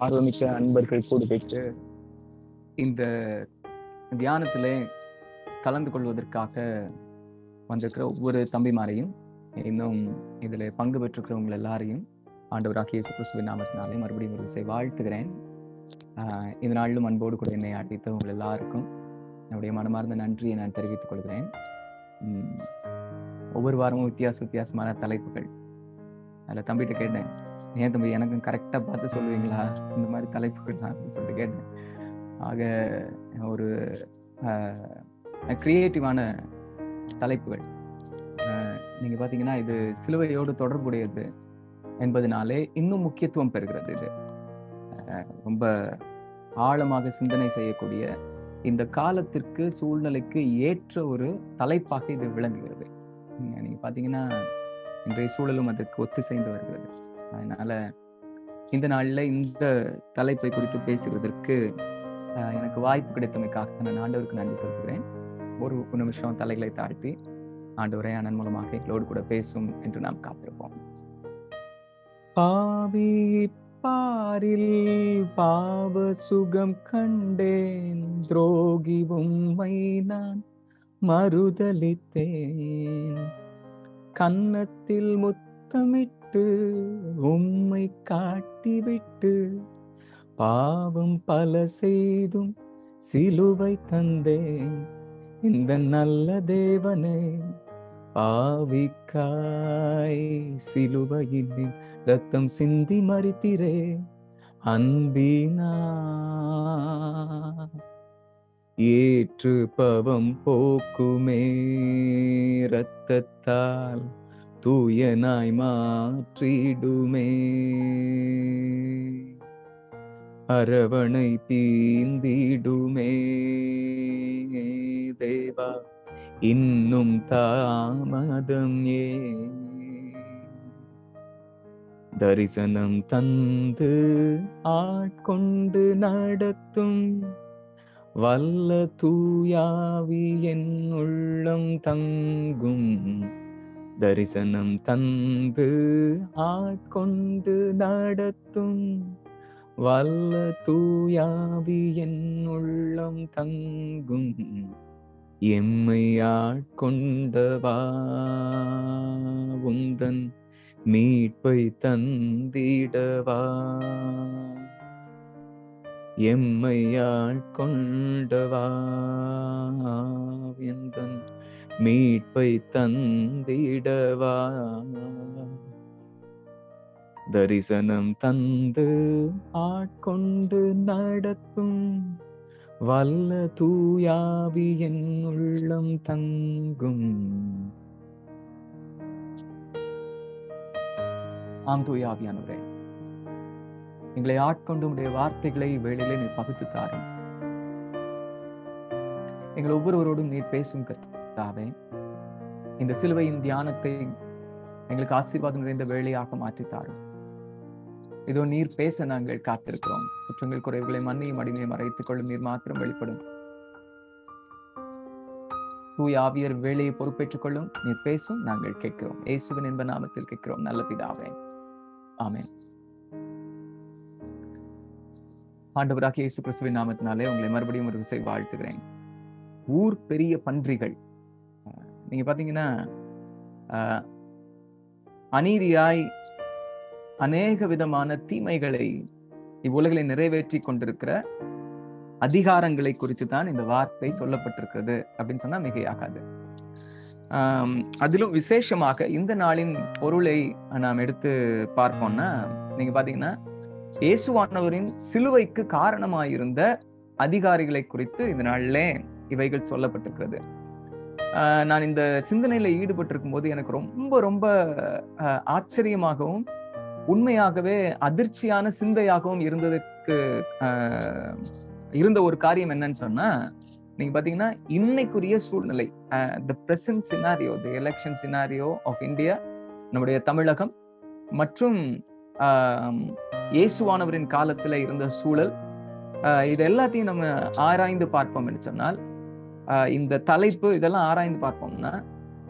ஆர்வமிக்க அன்பர்கள் கூடு பெற்று இந்த தியானத்திலே கலந்து கொள்வதற்காக வந்திருக்கிற ஒவ்வொரு தம்பிமாரையும், இன்னும் இதில் பங்கு பெற்றிருக்கிறவங்க எல்லாரையும் ஆண்டவராகிய இயேசு கிறிஸ்துவின் நாமத்தினாலே மறுபடியும் ஒரு விசை வாழ்த்துகிறேன். இந்த நாளிலும் அன்போடு கூட என்னை அழைத்த உங்கள் எல்லாருக்கும் என்னுடைய மனமார்ந்த நன்றியை நான் தெரிவித்துக் கொள்கிறேன். ஒவ்வொரு வாரமும் வித்தியாசமான தலைப்புகள். அதில் தம்பிகிட்ட கேட்டேன், ஏன் தம்பி எனக்கும் கரெக்டாக பார்த்து சொல்லுவீங்களா இந்த மாதிரி தலைப்புகள் அப்படின்னு சொல்லிட்டு கேட்டேன். ஆக ஒரு கிரியேட்டிவான தலைப்புகள். நீங்கள் பார்த்தீங்கன்னா இது சிலுவையோடு தொடர்புடையது என்பதனாலே இன்னும் முக்கியத்துவம் பெறுகிறது. இது ரொம்ப ஆழமாக சிந்தனை செய்யக்கூடிய இந்த காலத்திற்கு சூழ்நிலைக்கு ஏற்ற ஒரு தலைப்பாக இது விளங்குகிறது. நீங்க பார்த்தீங்கன்னா இன்றைய சூழலும் அதற்கு ஒத்துசைந்து வருகிறது. அதனால இந்த நாளில் இந்த தலைப்பை குறித்து பேசுவதற்கு எனக்கு வாய்ப்பு கிடைத்தமைக்காக நான் ஆண்டவருக்கு நன்றி சொல்கிறேன். ஒரு நிமிஷம் தலைகளை தாழ்த்தி ஆண்டவரை அண்ணன் மூலமாக எங்களோடு கூட பேசும் என்று நாம் காத்திருப்போம். பாவி பாரில் பாவ சுகம் கண்டேன், துரோகி உம்மை நான் மறுதலித்தேன். கன்னத்தில் முத்தமிட்டு உம்மை காட்டிவிட்டு பாவம் பல செய்தும் சிலுவை தந்தேன். இந்த நல்ல தேவனே பாவிக்காய் சிலுவையில் ரத்தம் சிந்தி மரித்திரே, அன்பினா ஏற்று பவம் போக்குமே, இரத்தத்தால் தூயனாய் மாற்றிடுமே, அரவணை தீந்திடுமே. தேவா இன்னும் தாமதம் ஏ, தரிசனம் தந்து ஆட்கொண்டு நடத்தும் வல்ல தூயாவி என் உள்ளம் தங்கும். தரிசனம் தந்து ஆட்கொண்டு நடத்தும் வல்ல தூயாவி என் உள்ளம் தங்கும். எம்மை ஆட்கொண்டவா உந்தன் மீட்பை தந்திடவா, எம்மை ஆட்கொண்டவா உந்தன் மீட்பை தந்திடவா. தரிசனம் தந்து ஆட்கொண்டு நடத்தும் வல்ல தூயாவி என் உள்ளம் தங்கும். ஆம் தூயாவியானவரே, எங்களை ஆட்கொண்டு உடைய வார்த்தைகளை வேளையிலே நீர் பகுத்து தாரும். எங்கள் ஒவ்வொருவரோடும் நீர் பேசும் கர்த்தாவே, இந்த சிலுவையின் தியானத்தை எங்களுக்கு ஆசீர்வாதம் நிறைந்த வேளையாக மாற்றி தாரும். இதோ நீர் பேச நாங்கள் காத்திருக்கிறோம். குற்றங்கள் குறைவுகளை மன்னியும் அடிமையை மறைத்துக் கொள்ளும் நீர் மாத்திரம் வெளிப்படும். தூய ஆவியர் வேலையை பொறுப்பேற்றுக் கொள்ளும். நீர் பேசும், நாங்கள் கேட்கிறோம். இயேசுவின் என்ப நாமத்தில் கேட்கிறோம் நல்ல பிதாவே, ஆமென். ஆண்டவராகிய இயேசு கிறிஸ்துவின் நாமத்தினாலே உங்களை மறுபடியும் ஒரு விசை வாழ்த்துகிறேன். ஊர் பெரிய பன்றிகள். நீங்க பாத்தீங்கன்னா அநீதியாய் அநேக விதமான தீமைகளை இவ்வுலகிலே நிறைவேற்றி கொண்டிருக்கிற அதிகாரங்களை குறித்து தான் இந்த வார்த்தை சொல்லப்பட்டிருக்கிறது அப்படின்னு சொன்னா மிகையாகாது. அதிலும் விசேஷமாக இந்த நாளின் பொருளை நாம் எடுத்து பார்ப்போம்னா, நீங்க பாத்தீங்கன்னா இயேசுவானவரின் சிலுவைக்கு காரணமாயிருந்த அதிகாரிகளை குறித்து இந்த நாளிலே இவைகள் சொல்லப்பட்டிருக்கிறது. நான் இந்த சிந்தனையில ஈடுபட்டிருக்கும் போது எனக்கு ரொம்ப ரொம்ப ஆச்சரியமாகவும் உண்மையாகவே அதிர்ச்சியான சிந்தையாகவும் இருந்த ஒரு காரியம் என்னன்னு சொன்னா, நீங்க பாத்தீங்கன்னா இன்னைக்குரிய சூழ்நிலை, the present scenario, the election scenario of India, நம்முடைய தமிழகம் மற்றும் இயேசுவானவரின் காலத்துல இருந்த சூழல், இது எல்லாத்தையும் நம்ம ஆராய்ந்து பார்ப்போம் என்று சொன்னால், இந்த தலைப்பு இதெல்லாம் ஆராய்ந்து பார்ப்போம்னா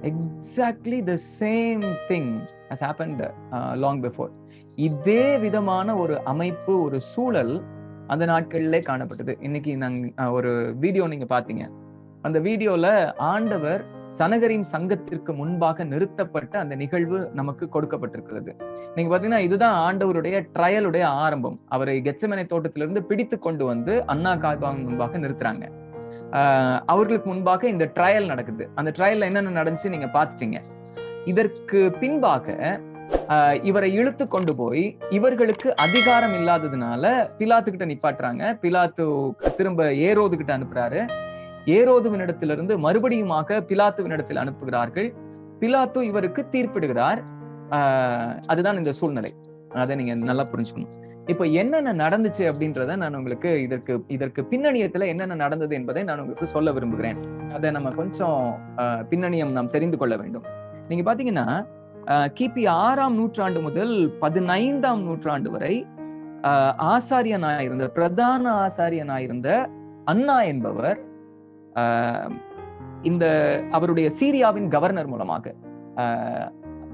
exactly the same thing has happened long before. இதே விதமான ஒரு அமைப்பு, ஒரு சூழல் அந்த நாட்களிலே காணப்பட்டது. இன்னைக்கு நாங்க ஒரு வீடியோ நீங்க பாத்தீங்க. அந்த வீடியோல ஆண்டவர் சனகரின் சங்கத்திற்கு முன்பாக நிறுத்தப்பட்ட அந்த நிகழ்வு நமக்கு கொடுக்கப்பட்டிருக்கிறது. நீங்க பாத்தீங்கன்னா இதுதான் ஆண்டவருடைய ட்ரையலுடைய ஆரம்பம். அவரை கெத்செமனே தோட்டத்திலிருந்து பிடித்து கொண்டு வந்து அன்னா காய்பாவின் முன்பாக நிறுத்துறாங்க. அவர்களுக்கு முன்பாக இந்த ட்ரையல் நடக்குது. அந்த ட்ரையல்ல என்னென்ன நடந்துச்சு நீங்க பாத்துட்டீங்க. இதற்கு பின்பாக இவரை இழுத்து கொண்டு போய் இவர்களுக்கு அதிகாரம் இல்லாததுனால பிலாத்து கிட்ட நிப்பாட்டுறாங்க. பிலாத்து திரும்ப ஏரோது கிட்ட அனுப்புறாரு. ஏரோதுவினிடத்திலிருந்து மறுபடியுமாக பிலாத்துவினிடத்தில் அனுப்புகிறார்கள். பிலாத்து இவருக்கு தீர்ப்பிடுகிறார். அதுதான் இந்த சூழ்நிலை. அதை நீங்க நல்லா புரிஞ்சுக்கணும். இப்ப என்னென்ன நடந்துச்சு அப்படின்றத நான் உங்களுக்கு இதற்கு பின்னணியத்துல என்னென்ன நடந்தது என்பதை நான் உங்களுக்கு சொல்ல விரும்புகிறேன். அதை நம்ம கொஞ்சம் பின்னணியம் நாம் தெரிந்து கொள்ள வேண்டும். நீங்க பாத்தீங்கன்னா கிபி 6ஆம் நூற்றாண்டு முதல் 15ஆம் நூற்றாண்டு வரை ஆசாரியனாயிருந்த, பிரதான ஆசாரியனாயிருந்த அன்னா என்பவர் இந்த அவருடைய சீரியாவின் கவர்னர் மூலமாக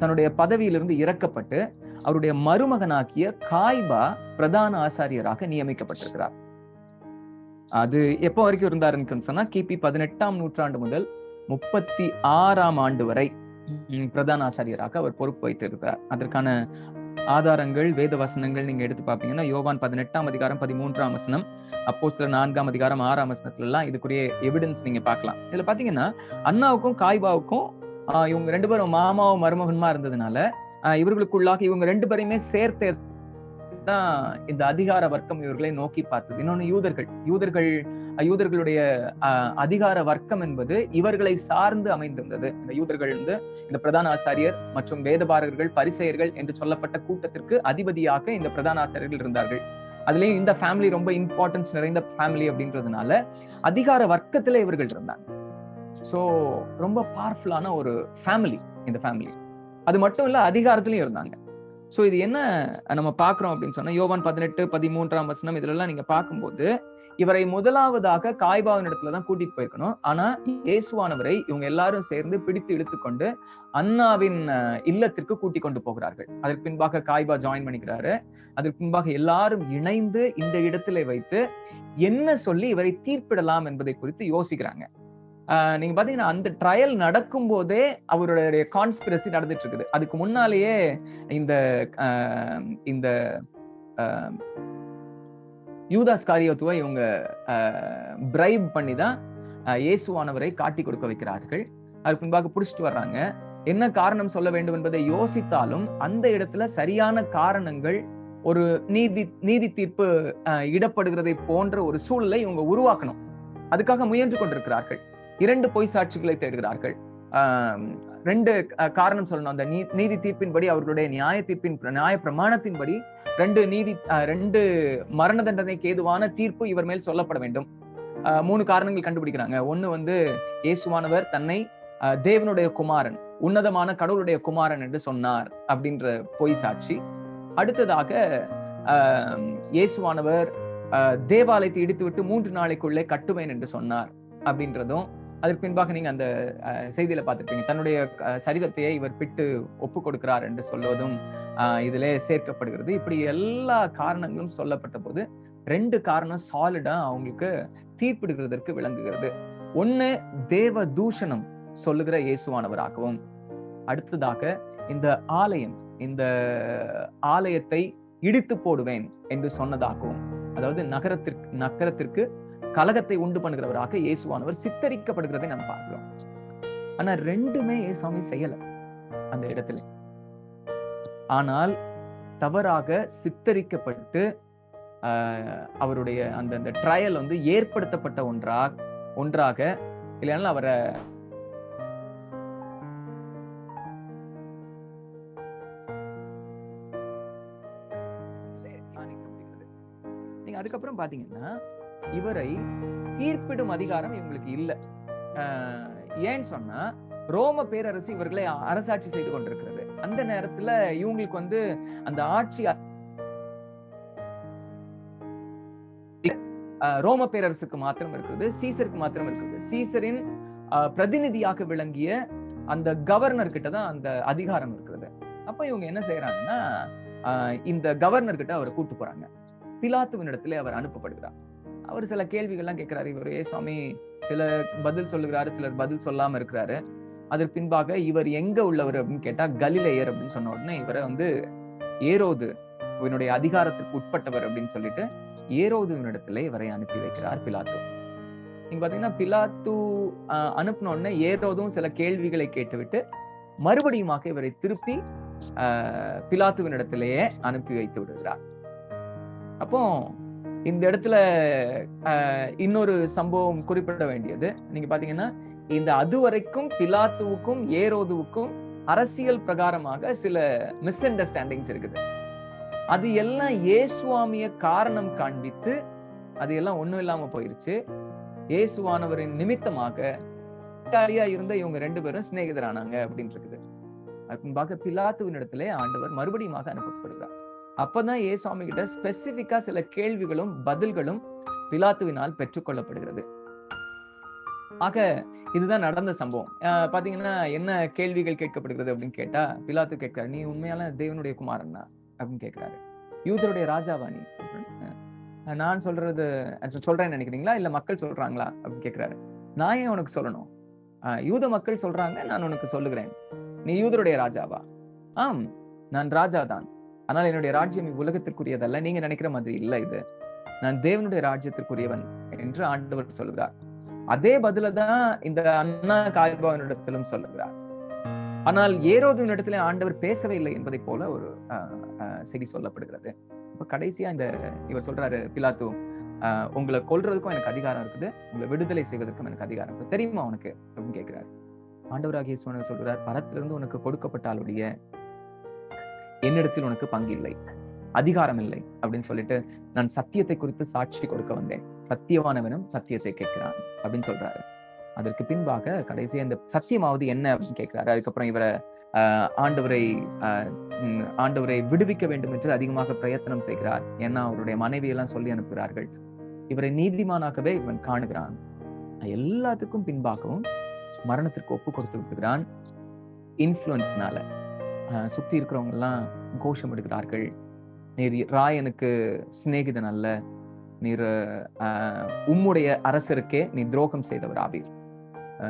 தன்னுடைய பதவியிலிருந்து இறக்கப்பட்டு அவருடைய மருமகனாக்கிய காய்பா பிரதான ஆசாரியராக நியமிக்கப்பட்டிருக்கிறார். அது எப்போ வரைக்கும் இருந்தாருன்னு சொன்னா கிபி 18ஆம் நூற்றாண்டு முதல் 36ஆம் ஆண்டு வரை பிரதான ஆசாரியராக அவர் பொறுப்பு வைத்திருக்கிறார். அதற்கான ஆதாரங்கள், வேத வசனங்கள் நீங்க எடுத்து பாப்பீங்கன்னா யோவான் 18ஆம் அதிகாரம் 13ஆம் வசனம், அப்போஸ்தலர் 4ஆம் அதிகாரம் 6ஆம் வசனத்துல எல்லாம் இதுக்குரிய எவிடன்ஸ் நீங்க பார்க்கலாம். இதுல பாத்தீங்கன்னா அன்னாவுக்கும் காய்பாவுக்கும் இவங்க 2 பேரும் மாமாவும் மருமகனுமா இருந்ததுனால இவர்களுக்குள்ளாக இவங்க 2 பேரையுமே சேர்த்தே தான் இந்த அதிகார வர்க்கம் இவர்களை நோக்கி பார்த்தது. இன்னொன்னு யூதர்களுடைய அதிகார வர்க்கம் என்பது இவர்களை சார்ந்து அமைந்திருந்தது. இந்த யூதர்கள் வந்து இந்த பிரதான ஆசாரியர் மற்றும் வேதபாரகர்கள், பரிசேயர்கள் என்று சொல்லப்பட்ட கூட்டத்திற்கு அதிபதியாக இந்த பிரதான ஆசாரியர்கள் இருந்தார்கள். அதுலயும் இந்த ஃபேமிலி ரொம்ப இம்பார்ட்டன்ஸ் நிறைந்த ஃபேமிலி அப்படின்றதுனால அதிகார வர்க்கத்துல இவர்கள் இருந்தாங்க. சோ ரொம்ப பவர்ஃபுல்லான ஒரு ஃபேமிலி இந்த ஃபேமிலி. அது மட்டும் இல்ல, அதிகாரத்திலயும் இருந்தாங்க. சோ இது என்ன நம்ம பாக்குறோம் அப்படின்னு சொன்னா யோவான் 18, 13ஆம் வசனம் இதுல எல்லாம் நீங்க பார்க்கும்போது இவரை முதலாவதாக காய்பாவின் இடத்துலதான் கூட்டிட்டு போயிருக்கணும். ஆனா இயேசுவானவரை இவங்க எல்லாரும் சேர்ந்து பிடித்து இழுத்துக்கொண்டு அன்னாவின் இல்லத்திற்கு கூட்டிக் கொண்டு போகிறார்கள். அதற்கு பின்பாக காய்பா ஜாயின் பண்ணிக்கிறாரு. அதற்கு பின்பாக எல்லாரும் இணைந்து இந்த இடத்துல வைத்து என்ன சொல்லி இவரை தீர்ப்பிடலாம் என்பதை குறித்து யோசிக்கிறாங்க. நீங்க பாத்தீங்கன்னா அந்த ட்ரையல் நடக்கும் போதே அவருடைய கான்ஸ்பிரசி நடந்துட்டு இருக்குது. அதுக்கு முன்னாலேயே இந்த யூதாஸ் காரியோத்துவை இவங்க பிரைப் பண்ணி தான் இயேசுவானவரை காட்டி கொடுக்க வைக்கிறார்கள். அதுக்கு பின்பாக புடிச்சிட்டு வர்றாங்க. என்ன காரணம் சொல்ல வேண்டும் என்பதை யோசித்தாலும் அந்த இடத்துல சரியான காரணங்கள், ஒரு நீதி தீர்ப்பு இடப்படுகிறதை போன்ற ஒரு சூழலை இவங்க உருவாக்கணும். அதுக்காக முயன்று கொண்டிருக்கிறார்கள். 2 பொய் சாட்சிகளை தேடுகிறார்கள். 2 காரணம் சொல்லணும். அந்த நீதி தீர்ப்பின்படி, அவர்களுடைய நியாய பிரமாணத்தின்படி 2 மரண தண்டனைக்கு ஏதுவான தீர்ப்பு இவர் மேல் சொல்லப்பட வேண்டும். 3 காரணங்கள் கண்டுபிடிக்கிறாங்க. ஒண்ணு வந்து இயேசுவானவர் தன்னை தேவனுடைய குமாரன், உன்னதமான கடவுளுடைய குமாரன் என்று சொன்னார் அப்படின்ற பொய் சாட்சி. அடுத்ததாக இயேசுவானவர் தேவாலயத்தை இடித்துவிட்டு 3 நாளைக்குள்ளே கட்டுவேன் என்று சொன்னார் அப்படின்றதும். அதற்கு பின்பாக நீங்க அந்த செய்தியில பார்த்திருப்பீங்க, தன்னுடைய சரீரத்தையே இவர் பிட்டு ஒப்பு கொடுக்கிறார் என்று சொல்வதும் இதிலே சேர்க்கப்படுகிறது. இப்படி எல்லா காரணங்களும் சொல்லப்பட்ட போது 2 காரணம் சாலிடா அவங்களுக்கு தீர்ப்பிடுகிறதற்கு விளங்குகிறது. ஒண்ணு, தேவ தூஷணம் சொல்லுகிற இயேசுவானவராகவும், அடுத்ததாக இந்த ஆலயத்தை இடித்து போடுவேன் என்று சொன்னதாகவும், அதாவது நகரத்திற்கு கலகத்தை உண்டு பண்ணுகிறவராக இயேசுவானவர் சித்தரிக்கப்படுகிறதை நம்ம பார்க்கிறோம். ஆனா 2மே இயேசுவாமி செய்யல அந்த இடத்துல. ஆனால் தவறாக சித்தரிக்கப்பட்டு அவருடைய அந்த ட்ரையல் வந்து ஏற்படுத்தப்பட்ட ஒன்றாக இல்லைன்னா அவரை நீங்க அதுக்கப்புறம் பாத்தீங்கன்னா இவரை தீர்ப்பிடும் அதிகாரம் இவங்களுக்கு இல்ல. ஏன்னு சொன்னா ரோம பேரரசு இவர்களை அரசாட்சி செய்து கொண்டிருக்கிறது. அந்த நேரத்துல இவங்களுக்கு வந்து அந்த ஆட்சி ரோம பேரரசுக்கு மாத்திரம் இருக்குது, சீசருக்கு மாத்திரம் இருக்குது. சீசரின் பிரதிநிதியாக விளங்கிய அந்த கவர்னர் கிட்ட தான் அந்த அதிகாரம் இருக்கிறது. அப்ப இவங்க என்ன செய்யறாங்கன்னா, இந்த கவர்னர் கிட்ட அவரை கூட்டு போறாங்க. பிலாத்துவினிடத்திலே அவர் அனுப்பப்படுகிறார். அவர் சில கேள்விகள்லாம் கேட்கிறாரு. இவர் சுவாமி சில பதில் சொல்லுகிறாரு, சிலர் பதில் சொல்லாம இருக்கிறாரு. அதற்கு பின்பாக இவர் எங்க உள்ளவர் அப்படின்னு கேட்டா கலிலேயர் அப்படின்னு சொன்ன உடனே இவரை ஏரோது இவனுடைய அதிகாரத்துக்கு உட்பட்டவர் அப்படின்னு சொல்லிட்டு ஏரோதுவினிடத்திலே இவரை அனுப்பி வைக்கிறார் பிலாத்து. நீங்க பாத்தீங்கன்னா பிலாத்து அனுப்பின உடனே ஏரோதும் சில கேள்விகளை கேட்டுவிட்டு மறுபடியுமாக இவரை திருப்பி பிலாத்துவினிடத்திலேயே அனுப்பி வைத்து விடுகிறார். அப்போ இந்த இடத்துல இன்னொரு சம்பவம் குறிப்பிட வேண்டியது, நீங்க பாத்தீங்கன்னா இந்த அதுவரைக்கும் பிலாத்துவுக்கும் ஏரோதுவுக்கும் அரசியல் பிரகாரமாக சில மிஸ் அண்டர்ஸ்டாண்டிங்ஸ் இருக்குது. அது எல்லாம் இயேசுவாமிய காரணம் காண்பித்து அது எல்லாம் ஒண்ணும் இல்லாம போயிருச்சு. இயேசுவானவரின் நிமித்தமாக இருந்த இவங்க 2 பேரும் சிநேகிதரானாங்க அப்படின்னு இருக்குது. பார்க்க பிலாத்துவின் இடத்திலே ஆண்டவர் மறுபடியும் அனுப்பப்படுகிறார். அப்பதான் இயேசுவாமி கிட்ட ஸ்பெசிபிக்கா சில கேள்விகளும் பதில்களும் பிலாத்துவினால் பெற்றுக்கொள்ளப்படுகிறது. ஆக இதுதான் நடந்த சம்பவம். பாத்தீங்கன்னா என்ன கேள்விகள் கேட்கப்படுகிறது அப்படின்னு கேட்டா, பிலாத்து கேட்கிறாரு, நீ உண்மையான தேவனுடைய குமாரனா அப்படின்னு கேட்கிறாரு. யூதருடைய ராஜாவா நீ? நான் சொல்றேன்னு நினைக்கிறீங்களா இல்ல மக்கள் சொல்றாங்களா அப்படின்னு கேட்கிறாரு. நான் ஏன் உனக்கு சொல்லணும்? யூத மக்கள் சொல்றாங்க, நான் உனக்கு சொல்லுகிறேன். நீ யூதருடைய ராஜாவா? ஆம், நான் ராஜா தான். ஆனால் என்னுடைய ராஜ்யம் உலகத்திற்குரியதல்ல, நீங்க நினைக்கிற மாதிரி இல்ல இது. நான் தேவனுடைய ராஜ்யத்திற்குரியவன் என்று ஆண்டவர் சொல்லுகிறார். அதே பதிலதான் இந்த அண்ணா காய்பாவினிடத்திலும் சொல்லுகிறார். ஆனால் ஏரோதுவினிடத்திலே ஆண்டவர் பேசவே இல்லை என்பதை போல ஒரு செய்தி சொல்லப்படுகிறது. இப்ப கடைசியா இவர் சொல்றாரு பிலாத்து, உங்களை கொல்றதுக்கும் எனக்கு அதிகாரம் இருக்குது, உங்களை விடுதலை செய்வதற்கும் எனக்கு அதிகாரம் இருக்குது, தெரியுமா உனக்கு அப்படின்னு கேட்கிறாரு. ஆண்டவராகிய இயேசு சொல்றார், பரத்திலிருந்து உனக்கு கொடுக்கப்பட்டாலுடைய என்னிடத்தில் உனக்கு பங்கு இல்லை, அதிகாரம் இல்லை அப்படின்னு சொல்லிட்டு, நான் சத்தியத்தை குறித்து சாட்சி கொடுக்க வந்தேன், சத்தியவானவனும் சத்தியத்தை கேட்கிறான் அப்படின்னு சொல்றாரு. அதற்கு பின்பாக கடைசியா இந்த சத்தியமாவது என்ன அப்படின்னு கேட்கிறாரு. அதுக்கப்புறம் இவரை ஆண்டவரை விடுவிக்க வேண்டும் என்று அதிகமாக பிரயத்தனம் செய்கிறார். ஏன்னா அவருடைய மனைவி எல்லாம் சொல்லி அனுப்புகிறார்கள். இவரை நீதிமானாகவே இவன் காணுகிறான். எல்லாத்துக்கும் பின்பாகவும் மரணத்திற்கு ஒப்பு கொடுத்து விடுகிறான். இன்ஃப்ளூயன்ஸ்னால சுத்தி இருக்கிறவங்க எல்லாம் கோஷம் விடுகிறார்கள், நீர் ராயனுக்கு சிநேகிதன் அல்ல, நீர் உம்முடைய அரசருக்கே நீ துரோகம் செய்தவர் ஆவீர்,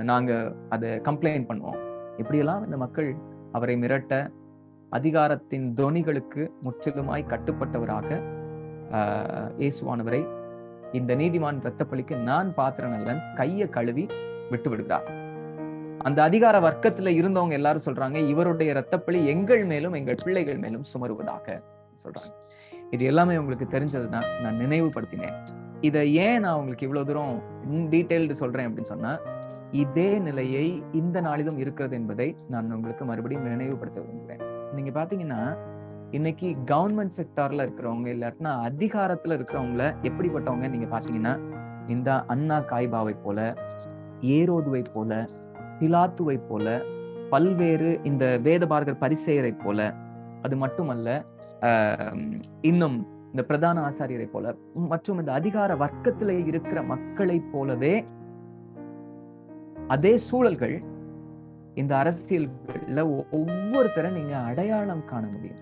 நாங்க அதை கம்ப்ளைண்ட் பண்ணுவோம். இப்படியெல்லாம் இந்த மக்கள் அவரை மிரட்ட, அதிகாரத்தின் தொனிகளுக்கு முற்றிலுமாய் கட்டுப்பட்டவராக இயேசுவானவரை இந்த நீதிமான் இரத்தப்பழிக்கு நான் பாத்திரம் அல்லன் கையை கழுவி விட்டு விடுகிறார். அந்த அதிகார வர்க்கத்துல இருந்தவங்க எல்லாரும் சொல்றாங்க, இவருடைய இரத்தப்பழி எங்கள் மேலும் எங்கள் பிள்ளைகள் மேலும் சுமருவதாக சொல்றாங்க. இது எல்லாமே உங்களுக்கு தெரிஞ்சதுதான் நான் நினைவுபடுத்தினேன். இதை ஏன் நான் உங்களுக்கு இவ்வளவு தூரம் டீடைல்டு சொல்றேன் அப்படின்னு சொன்னா, இதே நிலையை இந்த நாளிலும் இருக்கிறது என்பதை நான் உங்களுக்கு மறுபடியும் நினைவுபடுத்த விரும்புகிறேன். நீங்க பாத்தீங்கன்னா இன்னைக்கு கவர்மெண்ட் செக்டார்ல இருக்கிறவங்க இல்லாட்டினா அதிகாரத்துல இருக்கிறவங்கள எப்படிப்பட்டவங்க நீங்க பாத்தீங்கன்னா, இந்த அண்ணா காய்பாவை போல, ஏரோதுவை போல, பிலாத்துவை போல, பல்வேறு இந்த வேதபாரகர் பரிசேயரை போல, அது மட்டுமல்ல இன்னும் இந்த பிரதான ஆசாரியரை போல மற்றும் இந்த அதிகார வர்க்கத்துல இருக்கிற மக்களை போலவே அதே சூழல்கள் இந்த அரசியல்ல ஒவ்வொருத்தரை நீங்க அடையாளம் காண முடியும்.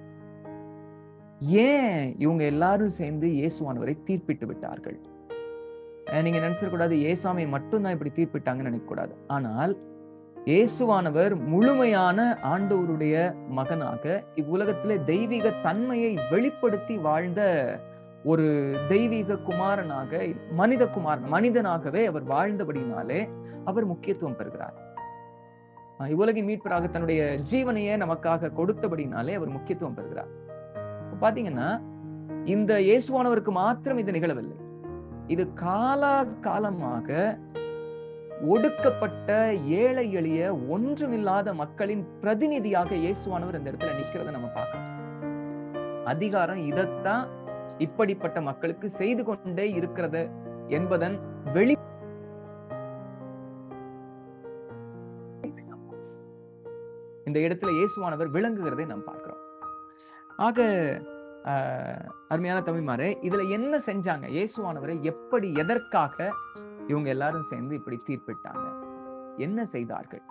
ஏன் இவங்க எல்லாரும் சேர்ந்து இயேசுவானவரை தீர்ப்பிட்டு விட்டார்கள்? நீங்க நினைச்சிடக்கூடாது இயேசுவாமி மட்டும்தான் இப்படி தீர்ப்பிட்டாங்கன்னு நினைக்க கூடாது. ஆனால் இயேசுவானவர் முழுமையான ஆண்டவருடைய மகனாக இவ்வுலகத்திலே தெய்வீக தன்மையை வெளிப்படுத்தி வாழ்ந்த ஒரு தெய்வீக குமாரனாக, மனிதனாகவே அவர் வாழ்ந்தபடினாலே அவர் முக்கியத்துவம் பெறுகிறார். இவ்வுலகின் மீட்பராக தன்னுடைய ஜீவனையே நமக்காக கொடுத்தபடினாலே அவர் முக்கியத்துவம் பெறுகிறார். பாத்தீங்கன்னா இந்த இயேசுவானவருக்கு மாத்திரம் இது நிகழவில்லை. இது காலகாலமாக ஒடுக்கப்பட்ட ஏழை எளிய ஒன்றுமில்லாத மக்களின் பிரதிநிதியாக இயேசுவானவர் இந்த இடத்துல நிக்கிறத நம்ம பார்க்கணும். அதிகாரம் இதத்தான் இப்படிப்பட்ட மக்களுக்கு செய்து கொண்டே இருக்கிறது என்பதன் வெளி இந்த இடத்துல இயேசுவானவர் விளங்குகிறதை நாம் பார்க்கிறோம். ஆக அருமையான தமிழ்மாரே, இதுல என்ன செஞ்சாங்க? இயேசுவானவரை எப்படி, எதற்காக இவங்க எல்லாரும் சேர்ந்து இப்படி தீர்ப்பிட்டாங்க? என்ன செய்தார்கள்?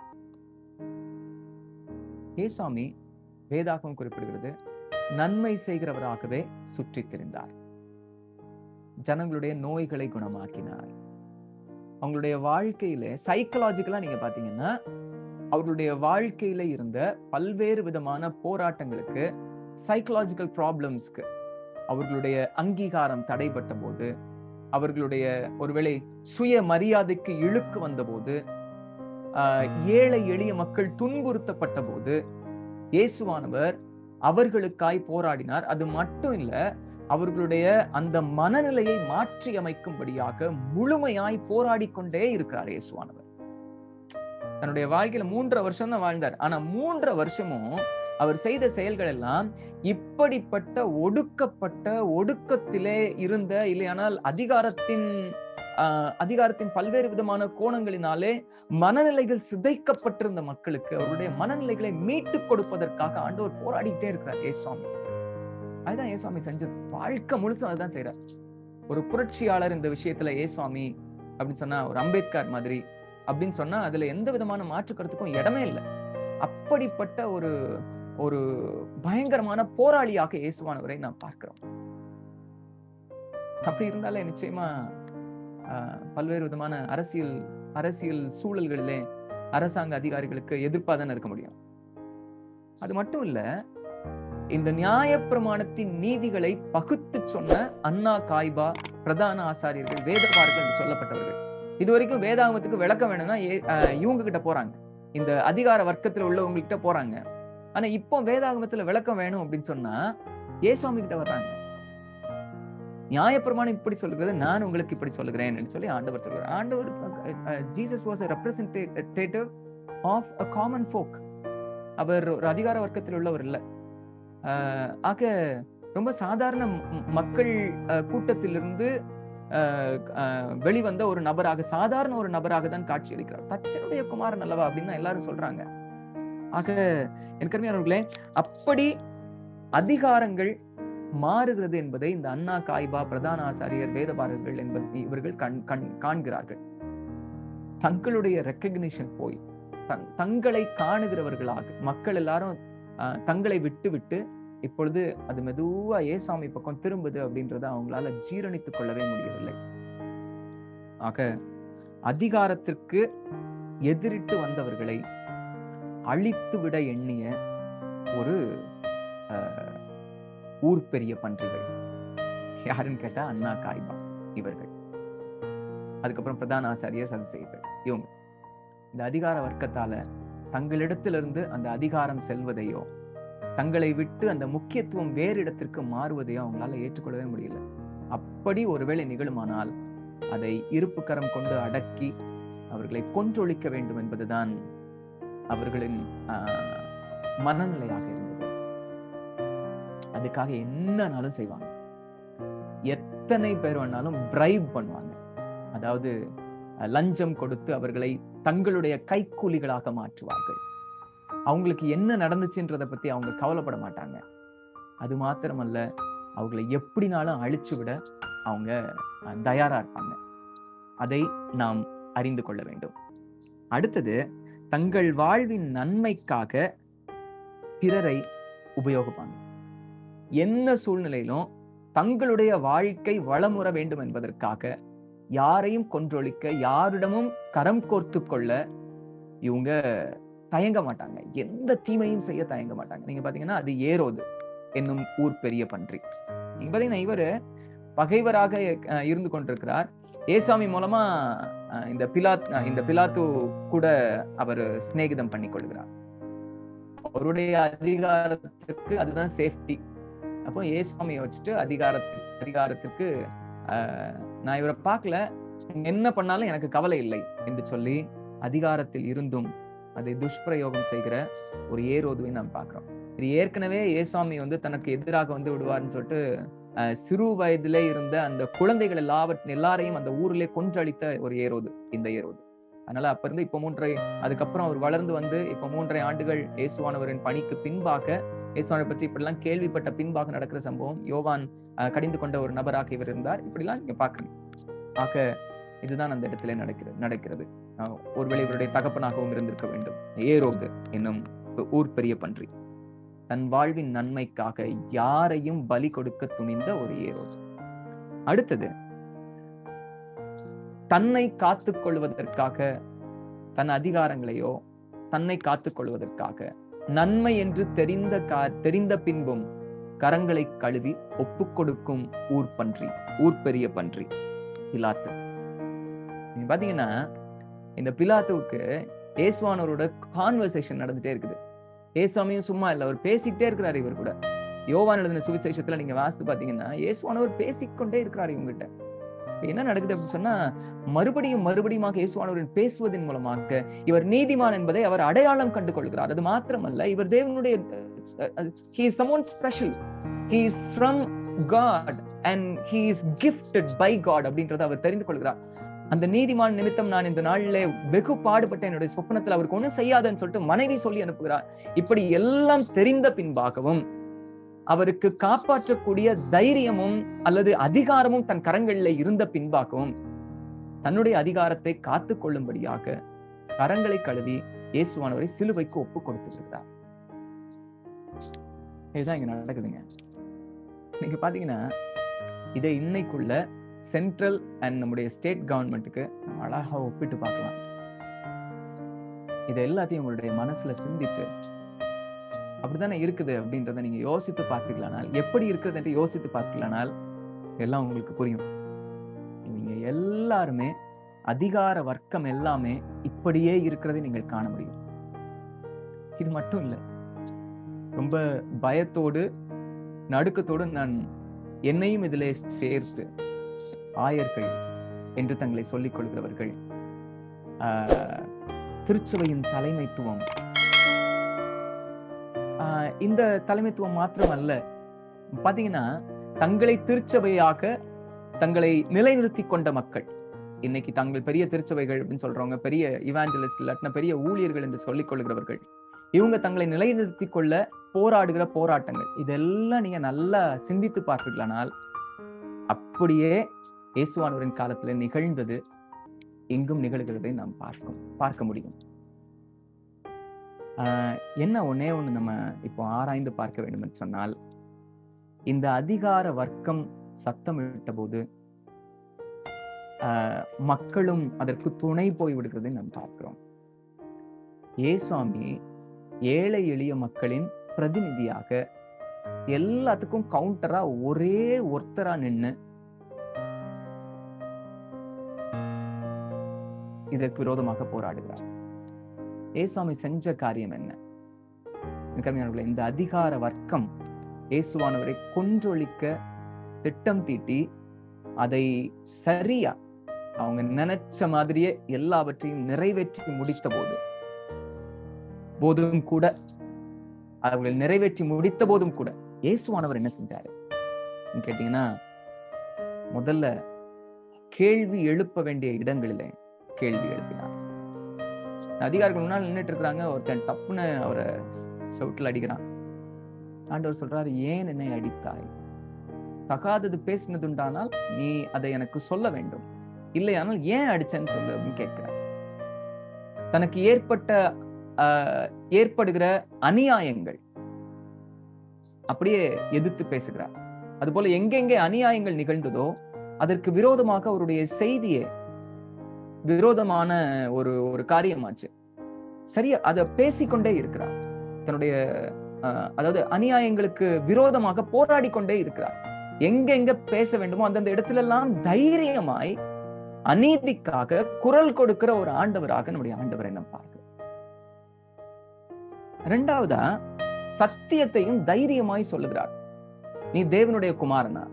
ஏசாமி வேதாகம் குறிப்பிடுகிறது, நன்மை செய்கிறவராகவே சுற்றி திரிந்தார். ஜனங்களுடைய நோய்களை குணமாக்கினார். அவங்களுடைய வாழ்க்கையில சைக்கலாஜிக்கலா நீங்க பாத்தீங்கன்னா, அவர்களுடைய வாழ்க்கையில இருந்த பல்வேறு விதமான போராட்டங்களுக்கு, சைக்கலாஜிக்கல் ப்ராப்ளம்ஸ்க்கு, அவர்களுடைய அங்கீகாரம் தடைப்பட்ட போது, அவர்களுடைய ஒருவேளை சுய மரியாதைக்கு இழுக்கு வந்த போது, ஏழை எளிய மக்கள் துன்புறுத்தப்பட்ட போது இயேசுவானவர் அவர்களுக்காய் போராடினார். அது மட்டும் இல்ல, அவர்களுடைய அந்த மனநிலையை மாற்றி அமைக்கும்படியாக முழுமையாய் போராடி கொண்டே இருக்கிறார் இயேசுவானவர். தன்னுடைய வாழ்க்கையில 3.5 வருஷம் தான் வாழ்ந்தார். ஆனா 3.5 வருஷமும் அவர் செய்த செயல்கள் எல்லாம் இப்படிப்பட்ட ஒடுக்கத்திலே இருந்த, இல்லையானால் அதிகாரத்தின் பல்வேறு விதமான கோணங்களினாலே மனநிலைகள் சிதைக்கப்பட்டிருந்த மக்களுக்கு அவருடைய மனநிலைகளை மீட்டுக் கொடுப்பதற்காக ஆண்டவர் போராடிட்டே இருக்கிறார் ஏசாமி. அதுதான் ஏசாமி செஞ்சது. வாழ்க்கை முழுசும் அதுதான் செய்யறார். ஒரு புரட்சியாளர் இந்த விஷயத்துல ஏசாமி அப்படின்னு சொன்னா, ஒரு அம்பேத்கர் மாதிரி அப்படின்னு சொன்னா அதுல எந்த விதமான மாற்று கருத்துக்கும் இடமே இல்லை. அப்படிப்பட்ட ஒரு பயங்கரமான போராளியாக இயேசுவானவரை நாம் பார்க்கிறோம். அப்படி இருந்தாலே நிச்சயமா பல்வேறு விதமான அரசியல் சூழல்களிலே அரசாங்க அதிகாரிகளுக்கு எதிர்ப்பாதான் இருக்க முடியும். அது மட்டும் இல்ல, இந்த நியாயப்பிரமாணத்தின் நீதிகளை பகுத்து சொன்ன அன்னா காய்பா, பிரதான ஆசாரியர்கள், வேதபாரர்கள் என்று சொல்லப்பட்டவர்கள், இதுவரைக்கும் வேதாகமத்துக்கு விளக்கம் வேணும்னா இவங்க கிட்ட போறாங்க, இந்த அதிகார வர்க்கத்துல உள்ளவங்க கிட்ட போறாங்க. ஆனா இப்போ வேதாகமத்துல விளக்கம் வேணும் அப்படின்னு சொன்னா ஏசாமி கிட்ட வர்றாங்க. நியாயப்பிரமாணம் இப்படி சொல்லுகிறது, நான் உங்களுக்கு இப்படி சொல்லுகிறேன் சொல்லி ஆண்டவர் சொல்கிறார். ஆண்டவர் Jesus was a representative of a common folk. அவர் ஒரு அதிகார வர்க்கத்தில் உள்ளவர் இல்லை. ஆக ரொம்ப சாதாரண மக்கள் கூட்டத்திலிருந்து வெளிவந்த ஒரு நபராக, சாதாரண ஒரு நபராக தான் காட்சி அளிக்கிறார். தச்சனுடைய குமாரன் அல்லவா அப்படின்னு எல்லாரும் சொல்றாங்க. ஆக என் கருமையானவர்களே, அப்படி அதிகாரங்கள் மாறுகிறது என்பதை இந்த அன்னா காய்பா, பிரதான ஆசாரியர், வேதபாரர்கள் என்பது இவர்கள் காண்கிறார்கள். தங்களுடைய ரெக்கக்னிஷன் போய் தங்களை காணுகிறவர்களாக மக்கள் எல்லாரும் தங்களை விட்டு இப்பொழுது அது மெதுவா ஏசாமி பக்கம் திரும்புது அப்படின்றத அவங்களால ஜீரணித்துக் கொள்ளவே முடியவில்லை. ஆக அதிகாரத்திற்கு எதிரிட்டு வந்தவர்களை அழித்து விட எண்ணிய ஒரு ஊர் பெரிய பன்றிகள் யாருன்னு கேட்டா அன்னா காய்பா இவர்கள், அதுக்கப்புறம் பிரதான ஆசாரியர், சதுசேயர்கள், இவங்க இந்த அதிகார வர்க்கத்தால தங்களிடத்திலிருந்து அந்த அதிகாரம் செல்வதையோ, தங்களை விட்டு அந்த முக்கியத்துவம் வேறு இடத்திற்கு மாறுவதையோ அவங்களால ஏற்றுக்கொள்ளவே முடியல. அப்படி ஒருவேளை நிகழுமானால் அதை இருப்பு கரம் கொண்டு அடக்கி அவர்களை கொன்றொழிக்க வேண்டும் என்பதுதான் அவர்களின் மனநிலையாக இருந்தது. அதுக்காக என்னன்னாலும் செய்வாங்க. எத்தனை பேர் வேணாலும் பிரைப் பண்ணுவாங்க. அதாவது லஞ்சம் கொடுத்து அவர்களை தங்களுடைய கைக்கூலிகளாக மாற்றுவார்கள். அவங்களுக்கு என்ன நடந்துச்சுன்றத பத்தி அவங்க கவலைப்பட மாட்டாங்க. அது மாத்திரமல்ல, அவங்களை எப்படினாலும் அழிச்சு விட அவங்க தயாரா இருப்பாங்க. அதை நாம் அறிந்து கொள்ள வேண்டும். அடுத்தது, தங்கள் வாழ்வின் நன்மைக்காக பிறரை உபயோகிப்பாங்க. என்ன சூழ்நிலையிலும் தங்களுடைய வாழ்க்கை வளமுற வேண்டும் என்பதற்காக யாரையும் கொன்றொழிக்க, யாரிடமும் கரம் கோர்த்து கொள்ள இவங்க தயங்க மாட்டாங்க. எந்த தீமையும் செய்ய தயங்க மாட்டாங்க. நீங்க பாத்தீங்கன்னா அது ஏரோது என்னும் ஊர் பெரிய பன்றி. நீங்க பாத்தீங்கன்னா இவரு பகைவராக இருந்து கொண்டிருக்கிறார். ஏசாமி மூலமா இந்த பிலாத்து கூட அவர் சிநேகிதம் பண்ணி கொள்கிறார். அவருடைய அதிகாரத்துக்கு அதுதான் சேஃப்டி. அப்போ ஏசாமியை வச்சுட்டு அதிகாரத்துக்கு நான் இவரை பார்க்கல, என்ன பண்ணாலும் எனக்கு கவலை இல்லை என்று சொல்லி அதிகாரத்தில் இருந்தும் அதை துஷ்பிரயோகம் செய்கிற ஒரு ஏரோதுவை நாம் பார்க்கிறோம். இது ஏற்கனவே ஏசாமி தனக்கு எதிராக விடுவார்னு சொல்லிட்டு சிறு வயதிலே இருந்த அந்த குழந்தைகள் எல்லாரையும் அந்த ஊரிலே கொன்றளித்த ஒரு ஏரோது இந்த ஏரோது. அதனால அப்ப இருந்து இப்ப அதுக்கப்புறம் அவர் வளர்ந்து இப்ப 3.5 ஆண்டுகள் இயேசுவானவரின் பணிக்கு பின்பாக, இயேசுவானவர் பற்றி இப்படிலாம் கேள்விப்பட்ட பின்பாக நடக்கிற சம்பவம். யோவான் கடிந்து கொண்ட ஒரு நபராக இவர் இருந்தார். இப்படிலாம் நீங்க பாக்குறீங்க. ஆக இதுதான் அந்த இடத்துல நடக்கிறது. ஒருவேளை இவருடைய தகப்பனாகவும் இருந்திருக்க வேண்டும் ஏரோது என்னும் ஊர் பெரிய பன்றி. தன் வாழ்வின் நன்மைக்காக யாரையும் பலி கொடுக்க துணிந்த ஒரு ஏரோது. அடுத்தது, தன்னை காத்துக் கொள்வதற்காக, தன் அதிகாரங்களையோ தன்னை காத்துக் கொள்வதற்காக நன்மை என்று தெரிந்த பின்பும் கரங்களை கழுவி ஒப்புக் கொடுக்கும் ஊர் பெரிய பன்றி பிலாத்து. நீங்க பாத்தீங்கன்னா இந்த பிலாத்துவுக்கு இயேசுவானவரோட கான்வர்சேஷன் நடந்துட்டே இருக்குது. இயேசுவாமியும் சும்மா இல்ல, அவர் பேசிக்கிட்டே இருக்கிறாரு இவர் கூட. யோவான் எழுதின சுவிசேஷத்துல நீங்க வாசித்து பாத்தீங்கன்னா இயேசுவானவர் பேசிக்கொண்டே இருக்கிறாரு இவங்கிட்ட. என்ன நடக்குது அப்படின்னு சொன்னா, மறுபடியும் இயேசுவானவரின் பேசுவதன் மூலமாக இவர் நீதிமான் என்பதை அவர் அடையாளம் கண்டு கொள்கிறார். அது மாத்திரமல்ல, இவர் தேவனுடைய he is someone special, he is from God and he is gifted by God அப்படின்றத அவர் தெரிந்து கொள்கிறார். அந்த நீதிமான் நிமித்தம் நான் இந்த நாளிலே வெகு பாடுபட்ட என்னுடைய சொப்பனத்தில் அவருக்கு ஒண்ணும் செய்யாதுன்னு சொல்லிட்டு மனைவி சொல்லி அனுப்புகிறார். இப்படி எல்லாம் தெரிந்த பின்பாகவும் அவருக்கு காப்பாற்றக்கூடிய தைரியமும் அல்லது அதிகாரமும் தன் கரங்களில் இருந்த பின்பாகவும் தன்னுடைய அதிகாரத்தை காத்துக் கொள்ளும்படியாக கரங்களை கழுவி இயேசுவானவரை சிலுவைக்கு ஒப்பு கொடுத்துருக்கிறார். இதுதான் இங்க நடக்குதுங்க. நீங்க பாத்தீங்கன்னா இதை இன்னைக்குள்ள சென்ட்ரல் அண்ட் நம்முடைய ஸ்டேட் கவர்மெண்ட்டுக்கு அழகா ஒப்பிட்டு பார்க்கலாம். இதை எல்லாத்தையும் உங்களுடைய மனசுல சிந்தித்து அப்படித்தானே இருக்குது அப்படின்றத நீங்க யோசித்து பார்க்கலானால், எப்படி இருக்குது என்று யோசித்து பார்க்கலானால் எல்லாம் உங்களுக்கு புரியும். நீங்க எல்லாருமே அதிகார வர்க்கம் எல்லாமே இப்படியே இருக்கிறதை நீங்கள் காண முடியும். இது மட்டும் இல்லை, ரொம்ப பயத்தோடு நடுக்கத்தோடு நான் என்னையும் இதிலே சேர்த்து ஆயர்கள் என்று தங்களை சொல்லிக் கொள்கிறவர்கள், திருச்சபையின் தலைமைத்துவம், இந்த தலைமைத்துவம் மாத்திரம் அல்ல, பாத்தீங்கன்னா தங்களை திருச்சபையாக தங்களை நிலைநிறுத்தி கொண்ட மக்கள், இன்னைக்கு தங்கள் பெரிய திருச்சபைகள் அப்படின்னு சொல்றவங்க, பெரிய இவாஞ்சலிஸ்ட் இல்லாட்டினா பெரிய ஊழியர்கள் என்று சொல்லிக் கொள்கிறவர்கள், இவங்க தங்களை நிலைநிறுத்தி கொள்ள போராடுகிற போராட்டங்கள், இதெல்லாம் நீங்க நல்லா சிந்தித்து பார்க்கலானால் அப்படியே இயேசுவானவரின் காலத்துல நிகழ்ந்தது எங்கும் நிகழ்கிறதை நாம் பார்க்க முடியும். என்ன ஒன்னே ஒண்ணு நம்ம இப்போ ஆராய்ந்து பார்க்க வேண்டும் என்று சொன்னால், இந்த அதிகார வர்க்கம் சத்தமிட்ட போது மக்களும் அதற்கு துணை போய் விடுகிறதை நாம் பார்க்கிறோம். இயேசுவாமி ஏழை எளிய மக்களின் பிரதிநிதியாக எல்லாத்துக்கும் கவுண்டரா ஒரே ஒருத்தரா நின்று இதற்கு விரோதமாக போராடுகிறார். இயேசுவாமி செஞ்ச காரியம் என்ன? இந்த அதிகார வர்க்கம் இயேசுவானவரை கொன்றொழிக்க திட்டம் தீட்டி அதை சரியா அவங்க நினைச்ச மாதிரியே எல்லாவற்றையும் நிறைவேற்றி முடித்த போதும் கூட, அவர்கள் நிறைவேற்றி முடித்த போதும் கூட இயேசுவானவர் என்ன செஞ்சாரு கேட்டீங்கன்னா, முதல்ல கேள்வி எழுப்ப வேண்டிய இடங்களிலே கேள்வி எழுப்பினார். அதிகாரிகள் முன்னால் நின்றுட்டு இருக்கிறாங்க, ஒருத்தன் டப்புன்னு அவரை சவுட்டில் அடிக்கிறான். ஆண்டவர் சொல்றாரு, ஏன் என்னை அடித்தாய்? தகாதது பேசினதுண்டானால் நீ அதை எனக்கு சொல்ல வேண்டும், இல்லையானால் ஏன் அடிச்சேன்னு சொல்லு அப்படின்னு கேட்கிறார். தனக்கு ஏற்படுகிற அநியாயங்கள் அப்படியே எதிர்த்து பேசுகிறார். அதுபோல எங்கெங்கே அநியாயங்கள் நிகழ்ந்ததோ அதற்கு விரோதமாக அவருடைய செய்தியே விரோதமான ஒரு காரியமாச்சு. சரியா அதை பேசிக்கொண்டே இருக்கிறார். தன்னுடைய அதாவது அநியாயங்களுக்கு விரோதமாக போராடி கொண்டே இருக்கிறார். எங்க பேச வேண்டுமோ அந்தந்த இடத்துல எல்லாம் தைரியமாய் அநீதிக்காக குரல் கொடுக்கிற ஒரு ஆண்டவராக நம்முடைய ஆண்டவரை நம்ம பார்க்கிறோம். இரண்டாவதா, சத்தியத்தையும் தைரியமாய் சொல்லுகிறார். நீ தேவனுடைய குமாரனா?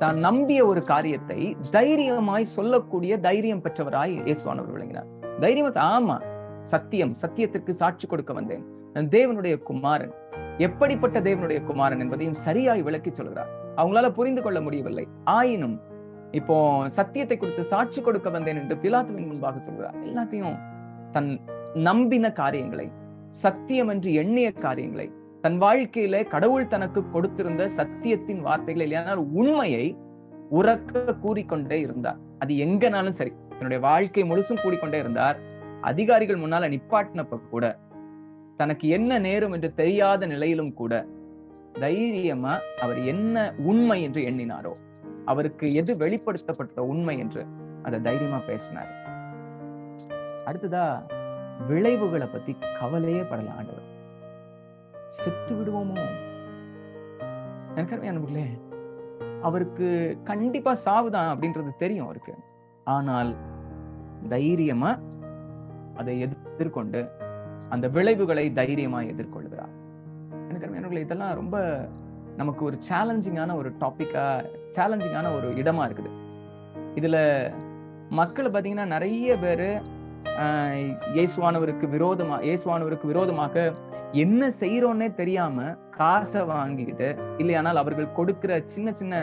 தான் நம்பிய ஒரு காரியத்தை தைரியமாய் சொல்லக்கூடிய தைரியம் பெற்றவராய் இயேசுவானவர் விளங்கினார். தைரியம், ஆமா சத்தியத்திற்கு சாட்சி கொடுக்க வந்தேன், நான் தேவனுடைய குமாரன், எப்படிப்பட்ட தேவனுடைய குமாரன் என்பதையும் சரியாய் விளக்கி சொல்கிறார். அவங்களால புரிந்து கொள்ள முடியவில்லை, ஆயினும் இப்போ சத்தியத்தை குறித்து சாட்சி கொடுக்க வந்தேன் என்று பிலாத்துவின் முன்பாக சொல்கிறார். எல்லாத்தையும் தன் நம்பின காரியங்களை, சத்தியம் என்று எண்ணிய காரியங்களை, தன் வாழ்க்கையில கடவுள் தனக்கு கொடுத்திருந்த சத்தியத்தின் வார்த்தைகளை, இல்லையானால் உண்மையை உறக்க கூறிக்கொண்டே இருந்தார். அது எங்கனாலும் சரி, தன்னுடைய வாழ்க்கை முழுசும் கூடிக்கொண்டே இருந்தார். அதிகாரிகள் முன்னால நிப்பாட்டினப்ப கூட தனக்கு என்ன நேரும் என்று தெரியாத நிலையிலும் கூட தைரியமா அவர் என்ன உண்மை என்று எண்ணினாரோ, அவருக்கு எது வெளிப்படுத்தப்பட்ட உண்மை என்று அதை தைரியமா பேசினார். அடுத்ததா விளைவுகளை பத்தி கவலையே படல ஆண்டவர். செத்து விடுவோமோ? எனக்கு அவருக்கு கண்டிப்பா சாவுதான் அப்படின்றது தெரியும் அவருக்கு. ஆனால் தைரியமா அதை எதிர்கொண்டு அந்த விளைவுகளை தைரியமா எதிர்கொள்கிறார். எனக்கு இதெல்லாம் ரொம்ப நமக்கு ஒரு சேலஞ்சிங்கான ஒரு டாபிக்கா, சேலஞ்சிங்கான ஒரு இடமா இருக்குது. இதுல மக்கள் பாத்தீங்கன்னா நிறைய பேரு இயேசுவானவருக்கு விரோதமாக என்ன செய்யறோன்னே தெரியாம காசை வாங்கிக்கிட்டு, இல்லையானால் அவர்கள் கொடுக்கிற சின்ன சின்ன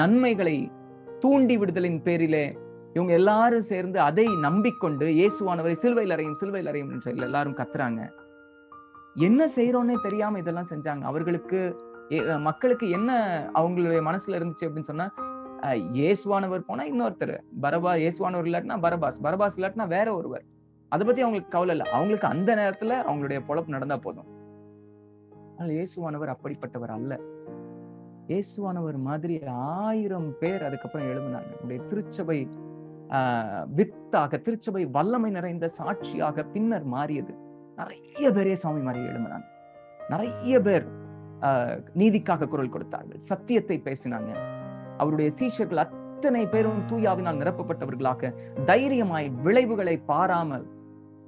நன்மைகளை தூண்டி விடுதலின் பேரிலே இவங்க எல்லாரும் சேர்ந்து அதை நம்பிக்கொண்டு இயேசுவானவரை சிலுவையில் அறையும் என்று எல்லாரும் கத்துறாங்க. என்ன செய்யறோன்னே தெரியாம இதெல்லாம் செஞ்சாங்க. அவர்களுக்கு மக்களுக்கு என்ன அவங்களுடைய மனசுல இருந்துச்சு அப்படின்னு சொன்னா, இயேசுவானவர் போனா இன்னொருத்தர், இயேசுவானவர் இல்லாட்டினா பரபாஸ் இல்லாட்டினா வேற ஒருவர். அதை பத்தி அவங்களுக்கு கவலை இல்லை. அவங்களுக்கு அந்த நேரத்துல அவங்களுடைய பொழப்பு நடந்தா போதும். ஆனால் இயேசுவானவர் அப்படிப்பட்டவர் அல்ல. இயேசுவானவர் மாதிரி 1000 பேர் அதுக்கப்புறம் எழுதினாங்க. நம்முடைய திருச்சபை வித்தாக, திருச்சபை வல்லமை நிறைந்த சாட்சியாக பின்னர் மாறியது. நிறைய பேரே சாமி மாதிரி எழுதினாங்க. நிறைய பேர் நீதிக்காக குரல் கொடுத்தார்கள், சத்தியத்தை பேசினாங்க. அவருடைய சீஷர்கள் அத்தனை பேரும் தூயாவினால் நிரப்பப்பட்டவர்களாக தைரியமாய் விளைவுகளை பாராமல்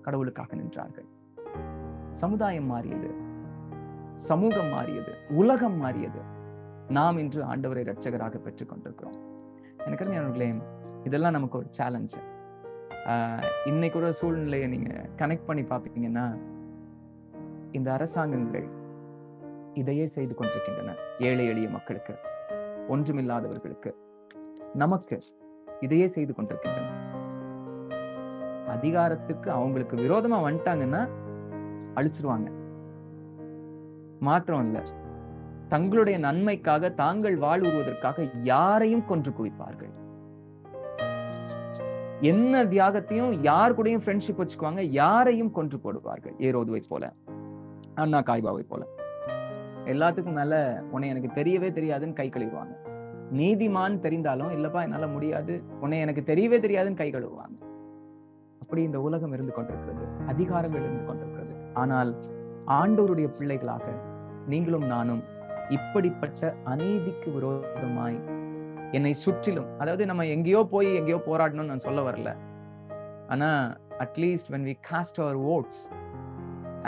கடவுளுக்காக நின்றார்கள். சமுதாயம் மாறியது, சமூகம் மாறியது, உலகம் மாறியது. நாம் இன்று ஆண்டவரை இரட்சகராக பெற்றுக் கொண்டிருக்கிறோம். எனக்கு இதெல்லாம் நமக்கு ஒரு சேலஞ்சு. இன்னைக்கு ஒரு சூழ்நிலையை நீங்க கனெக்ட் பண்ணி பார்ப்பீங்கன்னா, இந்த அரசாங்கங்கள் இதையே செய்து கொண்டிருக்கின்றன. ஏழை எளிய மக்களுக்கு, ஒன்றுமில்லாதவர்களுக்கு, நமக்கு இதையே செய்து கொண்டிருக்கின்றன. அதிகாரத்துக்கு அவங்களுக்கு விரோதமா வந்துட்டாங்கன்னா அழிச்சிருவாங்க. மாற்றம் இல்ல, தங்களுடைய நன்மைக்காக, தாங்கள் வாழ்வுவதற்காக யாரையும் கொன்று குவிப்பார்கள். என்ன தியாகத்தையும், யார் கூடயும் ஃப்ரெண்ட்ஷிப் வச்சுக்குவாங்க, யாரையும் கொன்று போடுவார்கள். ஏரோதுவை போல, அண்ணா காய்பாவை போல. எல்லாத்துக்கும் மேல உன்னை எனக்கு தெரியவே தெரியாதுன்னு கை கழுவுவாங்க. நீதிமான் தெரிந்தாலும், இல்லப்பா என்னால முடியாது, உன்னை எனக்கு தெரியவே தெரியாதுன்னு கை கழுவுவாங்க. அப்படி இந்த உலகம் இருந்து கொண்டிருக்கிறது, அதிகாரங்கள் இருந்து கொண்டிருக்கிறது. ஆனால் ஆண்டவருடைய பிள்ளைகளாக நீங்களும் நானும் இப்படிப்பட்ட அநீதிக்கு விரோதமாய் என்னை சுற்றிலும், அதாவது நம்ம எங்கேயோ போய் எங்கேயோ போராடணும்னு நான் சொல்ல வரல. ஆனா at least when we cast our votes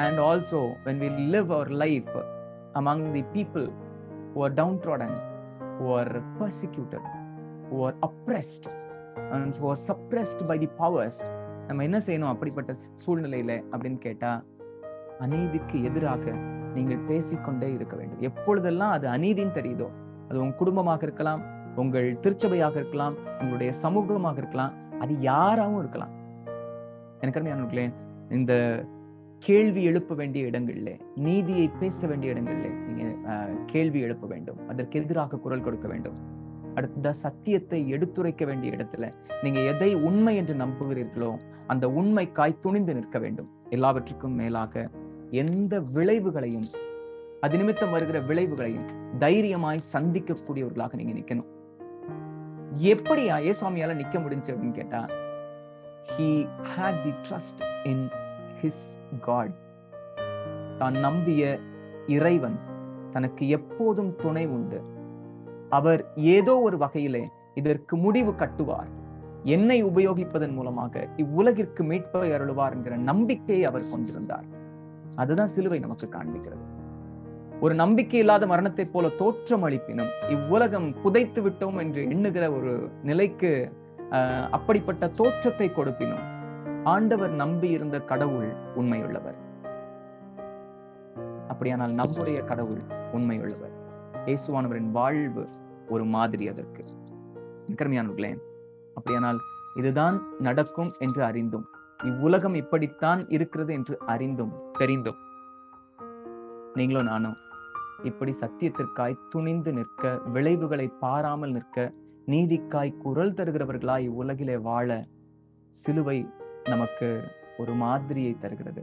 and also when we live our life among the people who are downtrodden, who are persecuted, who are oppressed and who are suppressed by the powers, நம்ம என்ன செய்யணும் அப்படிப்பட்ட சூழ்நிலையில அப்படின்னு கேட்டா, அநீதிக்கு எதிராக நீங்கள் பேசிக்கொண்டே இருக்க வேண்டும். எப்பொழுதெல்லாம் அது அநீதின்னு தெரியுதோ, அது உங்க குடும்பமாக இருக்கலாம், உங்கள் திருச்சபையாக இருக்கலாம், உங்களுடைய சமூகமாக இருக்கலாம், அது யாராவும் இருக்கலாம். எனக்கு அருமையானவர்களே, இந்த கேள்வி எழுப்ப வேண்டிய இடங்கள்ல, நீதியை பேச வேண்டிய இடங்கள்ல நீங்க கேள்வி எழுப்ப வேண்டும், அதற்கு எதிராக குரல் கொடுக்க வேண்டும். அடுத்த சத்தியத்தை எடுத்துரைக்க வேண்டிய இடத்துல நீங்க எதை உண்மை என்று நம்புகிறீர்களோ அந்த உண்மைக்காய் துணிந்து நிற்க வேண்டும். எல்லாவற்றுக்கும் மேலாக எந்த விளைவுகளையும், அது நிமித்தம் வருகிற விளைவுகளையும் தைரியமாய் சந்திக்கக்கூடியவர்களாக நீங்க நிக்கணும். எப்படியா ஏசுவாமியால நிக்க முடிஞ்சு அப்படின்னு கேட்டா, he had the trust in his God. தான் நம்பிய இறைவன் தனக்கு எப்போதும் துணை உண்டு, அவர் ஏதோ ஒரு வகையிலே இதற்கு முடிவு கட்டுவார், என்னை உபயோகிப்பதன் மூலமாக இவ்வுலகிற்கு மீட்பை அருளுவார் என்கிற நம்பிக்கையை அவர் கொண்டிருந்தார். அதுதான் சிலுவை நமக்கு காண்பிக்கிறது. ஒரு நம்பிக்கை இல்லாத மரணத்தை போல தோற்றம் அளிப்பினும் இவ்வுலகம் புதைத்து விட்டோம் என்று எண்ணுகிற ஒரு நிலைக்கு அப்படிப்பட்ட தோற்றத்தை கொடுப்பினும் ஆண்டவர் நம்பி இருந்த கடவுள் உண்மையுள்ளவர். அப்படியானால் நம்முடைய கடவுள் உண்மையுள்ளவர். இயேசுவானவரின் வாழ்வு ஒரு மாதிரி அதற்கு. கருமையானவர்களே, அப்படியானால் இதுதான் நடக்கும் என்று அறிந்தும், இவ்வுலகம் இப்படித்தான் இருக்கிறது என்று அறிந்தும் தெரிந்தும், நீங்களும் நானும் இப்படி சத்தியத்திற்காய் துணிந்து நிற்க, விளைவுகளை பாராமல் நிற்க, நீதிக்காய் குரல் தருகிறவர்களாய் இவ்வுலகிலே வாழ சிலுவை நமக்கு ஒரு மாதிரியை தருகிறது.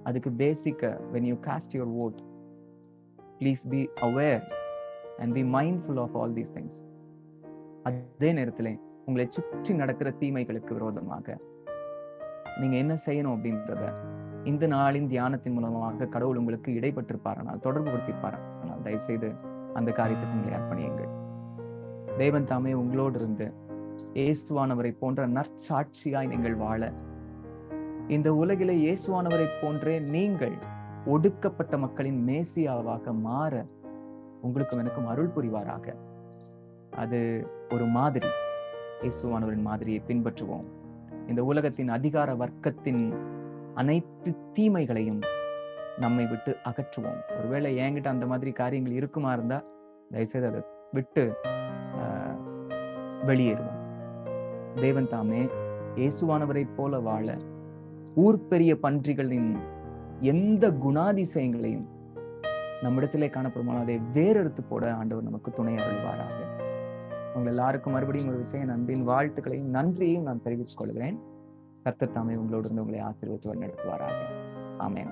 அதுக்கு பேசிக்க when you cast your vote, please be aware and be mindful of all these things. அதே நேரத்தில் உங்களை சுற்றி நடக்கிற தீமைகளுக்கு விரோதமாக நீங்க என்ன செய்யணும் அப்படின்றத இந்த நாளின் தியானத்தின் மூலமாக கடவுள் உங்களுக்கு இடைப்பட்டிருப்பாரானால், தொடர்பு படுத்திருப்பாரானால், தயவு செய்து அந்த காரியத்துக்கு உங்களை அர்ப்பணியுங்கள். தேவன் தாமே உங்களோடு இருந்து இயேசுவானவரை போன்ற நற்சாட்சியாய் நீங்கள் வாழ, இந்த உலகிலே இயேசுவானவரை போன்றே நீங்கள் ஒடுக்கப்பட்ட மக்களின் மேசியாவாக மாற உங்களுக்கும் எனக்கும் அருள் புரிவாராக. அது ஒரு மாதிரி, இயேசுவானவரின் மாதிரியை பின்பற்றுவோம். இந்த உலகத்தின் அதிகார வர்க்கத்தின் அனைத்து தீமைகளையும் நம்மை விட்டு அகற்றுவோம். ஒருவேளை என்கிட்ட அந்த மாதிரி காரியங்கள் இருக்குமா இருந்தா தயவுசெய்து அதை விட்டு வெளியேறுவோம். தேவன் தாமே இயேசுவானவரை போல வாழ, ஊர் பெரிய பன்றிகளின் எந்த குணாதிசயங்களையும் நம்மிடத்திலே காணப்படுமான அதை வேறெடுத்து போட ஆண்டவர் நமக்கு துணை அருள்வாராக. உங்கள் எல்லாருக்கும் மறுபடியும் ஒரு விஷயம், அன்பின் வாழ்த்துக்களையும் நன்றியையும் நான் தெரிவித்துக் கொள்கிறேன். கர்த்தர் தாமே உங்களோடு இருந்து உங்களை ஆசீர்வதித்து வழிநடத்துவாராக. ஆமென்.